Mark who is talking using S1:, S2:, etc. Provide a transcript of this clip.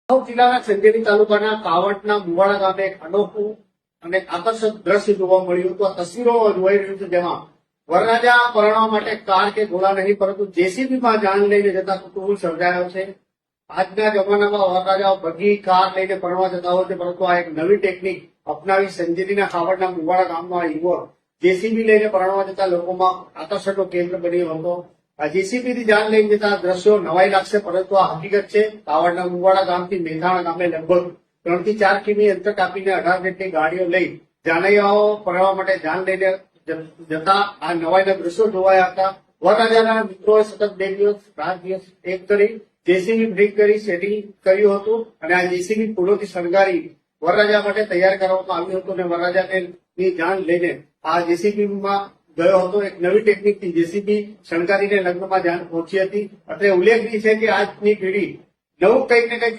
S1: જિલ્લાના સંજેલી તાલુકાના કાવટના મુવાડા ગામે એક અનોખું અને આકર્ષક દ્રશ્ય જોવા મળ્યું હતું. આ તસવીરો જોઈ રહ્યું છે, જેમાં વરરાજા પરણવા માટે કાર કે ઘોડા નહીં પરંતુ જેસીબીમાં જાન લઈને જતા કુતુહલ સર્જાયો છે. આજના જમાનામાં વરરાજાઓ બગી કાર લઈને પરણવા જતા હોય છે, પરંતુ આ એક નવી ટેકનિક અપનાવી સંજેલીના કાવટના મુવાડા ગામમાં યુવક જેસીબી લઈને પરણવા જતા લોકોમાં આકર્ષણનું કેન્દ્ર બન્યો હતો. આ જેસીબીથી જાન લઈને જતા દ્રશ્યો નવાઈ લાગશે, પરંતુ આ હકીકત છે. કાવડના મુવાડા ગામથી મેઘાણા ગામે લગભગ 3 થી 4 કિમી અંતર કાપીને 18 જેટલી ગાડીઓ લઈ જાનૈયાઓ પરણવા માટે જાન લઈને જતા આ નવાઈના દ્રશ્યો જોવાયા હતા. વરરાજાના મિત્રોએ સતત 2 દિવસ રાત દિવસ એક કરી જેસીબી બ્રિક કરી સેટિંગ કર્યું હતું અને આ જેસીબી ફૂલોથી શણગારી વરરાજા માટે તૈયાર કરવામાં આવ્યું હતું અને વરરાજાની જાન લઈને આ જેસીબીમાં ગયો હતો. એક નવી ટેકનિકથી જેસીબી શણગારીને લગ્નમાં જાન પહોંચી હતી. એટલે ઉલ્લેખનીય છે કે આજની પેઢી નવું કંઈક ને કંઈક